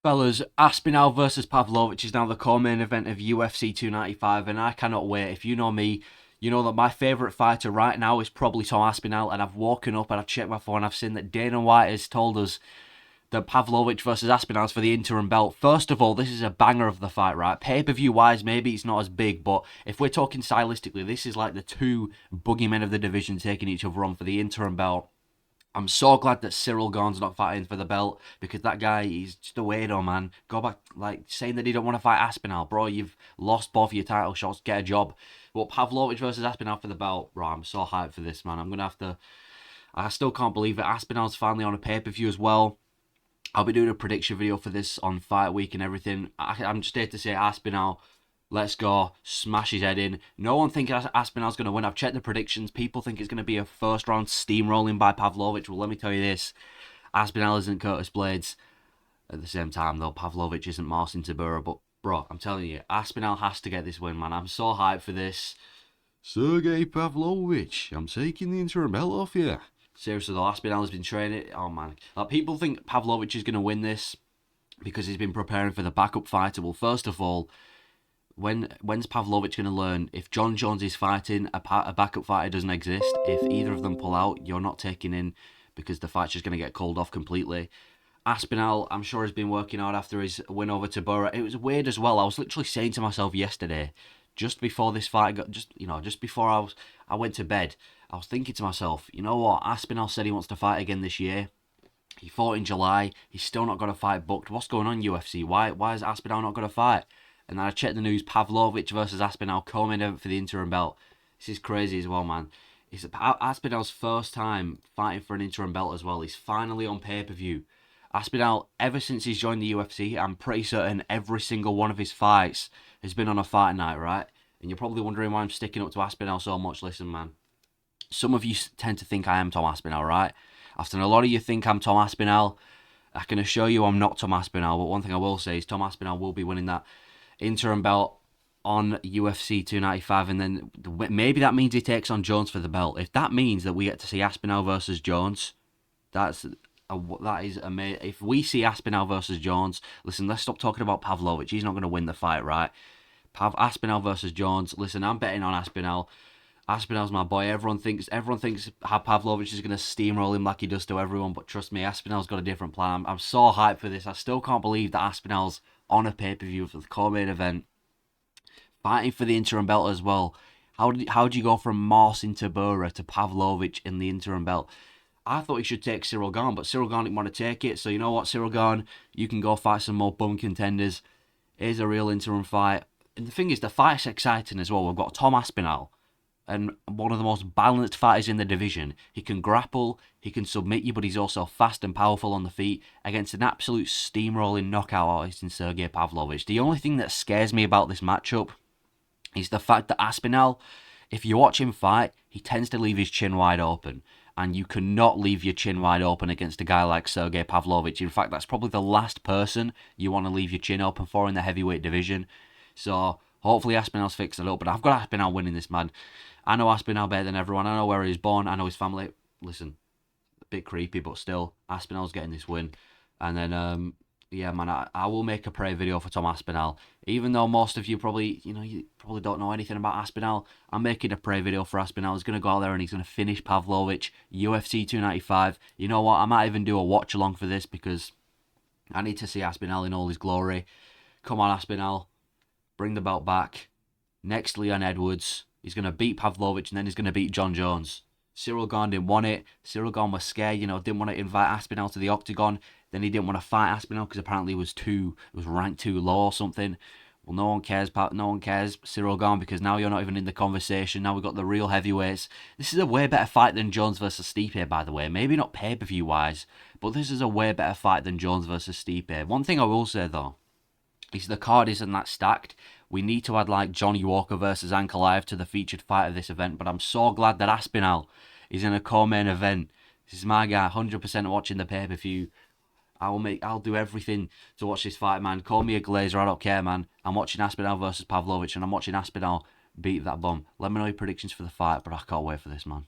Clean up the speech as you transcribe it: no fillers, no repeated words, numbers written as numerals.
Fellas, Aspinall versus Pavlovich is now the co-main event of UFC 295, and I cannot wait. If you know me, you know that my favourite fighter right now is probably Tom Aspinall, and I've woken up and I've checked my phone and I've seen that Dana White has told us that Pavlovich versus Aspinall is for the interim belt. First of all, this is a banger of the fight, right? Pay-per-view wise, maybe it's not as big, but if we're talking stylistically, this is like the two boogeymen of the division taking each other on for the interim belt. I'm so glad that Cyril Gane's not fighting for the belt because that guy, he's just a weirdo, man. Go back, like, saying that he don't want to fight Aspinall. Bro, you've lost both your title shots. Get a job. But Pavlovich versus Aspinall for the belt. Bro, I'm so hyped for this, man. I'm going to have to... I still can't believe it. Aspinall's finally on a pay-per-view as well. I'll be doing a prediction video for this on Fight Week and everything. I'm just here to say Aspinall, let's go, smash his head in. No one thinks Aspinall's going to win. I've checked the predictions. People think it's going to be a first round steamrolling by Pavlovich. Well, let me tell you this. Aspinall isn't Curtis Blades. At the same time, though, Pavlovich isn't Marcin Tybura. But, bro, I'm telling you, Aspinall has to get this win, man. I'm so hyped for this. Sergey Pavlovich, I'm taking the interim belt off you. Seriously, though, Aspinall has been training. Oh, man. Like, people think Pavlovich is going to win this because he's been preparing for the backup fighter. Well, first of all, when's Pavlovich going to learn if John Jones is fighting, a backup fighter doesn't exist? If either of them pull out, you're not taking in because the fight's just going to get called off completely. Aspinall, I'm sure, has been working hard after his win over Tybura. It was weird as well. I was literally saying to myself yesterday, just before this fight just before I went to bed, I was thinking to myself, you know what? Aspinall said he wants to fight again this year. He fought in July. He's still not got a fight booked. What's going on, UFC? Why is Aspinall not got a fight? And then I checked the news, Pavlovich versus Aspinall, co-main event for the interim belt. This is crazy as well, man. It's Aspinall's first time fighting for an interim belt as well. He's finally on pay-per-view. Aspinall, ever since he's joined the UFC, I'm pretty certain every single one of his fights has been on a fight night, right? And you're probably wondering why I'm sticking up to Aspinall so much. Listen, man. Some of you tend to think I am Tom Aspinall, right? After a lot of you think I'm Tom Aspinall, I can assure you I'm not Tom Aspinall. But one thing I will say is Tom Aspinall will be winning that interim belt on UFC 295, and then maybe that means he takes on Jones for the belt. If that means that we get to see Aspinall versus Jones, that is amazing. If we see Aspinall versus Jones, listen, let's stop talking about Pavlovich. He's not going to win the fight, right? Aspinall versus Jones. Listen, I'm betting on Aspinall. Aspinall's my boy. Everyone thinks Pavlovich is going to steamroll him like he does to everyone, but trust me, Aspinall's got a different plan. I'm so hyped for this. I still can't believe that Aspinall's on a pay-per-view for the co-main event, fighting for the interim belt as well. How do you go from Marcin Tybura to Pavlovich in the interim belt? I thought he should take Cyril Gane, but Cyril Gane didn't want to take it. So you know what, Cyril Gane, you can go fight some more bum contenders. Here's a real interim fight. And the thing is, the fight's exciting as well. We've got Tom Aspinall, and one of the most balanced fighters in the division. He can grapple, he can submit you, but he's also fast and powerful on the feet against an absolute steamrolling knockout artist in Sergey Pavlovich. The only thing that scares me about this matchup is the fact that Aspinall, if you watch him fight, he tends to leave his chin wide open. And you cannot leave your chin wide open against a guy like Sergey Pavlovich. In fact, that's probably the last person you want to leave your chin open for in the heavyweight division. So hopefully Aspinall's fixed it up. But I've got Aspinall winning this, man. I know Aspinall better than everyone. I know where he was born. I know his family. Listen, a bit creepy, but still, Aspinall's getting this win. And then, yeah, man, I will make a prayer video for Tom Aspinall. Even though most of you probably, you probably don't know anything about Aspinall, I'm making a prayer video for Aspinall. He's going to go out there and he's going to finish Pavlovich, UFC 295. You know what? I might even do a watch along for this because I need to see Aspinall in all his glory. Come on, Aspinall. Bring the belt back. Next, Leon Edwards. He's going to beat Pavlovich and then he's going to beat John Jones. Cyril Gane didn't want it. Cyril Gane was scared, didn't want to invite Aspinall to the octagon. Then he didn't want to fight Aspinall because apparently it was ranked too low or something. Well, no one cares, Cyril Gane, because now you're not even in the conversation. Now we've got the real heavyweights. This is a way better fight than Jones versus Stipe, by the way. Maybe not pay-per-view wise, but this is a way better fight than Jones versus Stipe. One thing I will say, though, is the card isn't that stacked. We need to add like Johnny Walker versus Ankalaev to the featured fight of this event, but I'm so glad that Aspinall is in a co-main event. This is my guy, 100% watching the pay-per-view. I'll do everything to watch this fight, man. Call me a glazer, I don't care, man. I'm watching Aspinall versus Pavlovich, and I'm watching Aspinall beat that bum. Let me know your predictions for the fight, but I can't wait for this, man.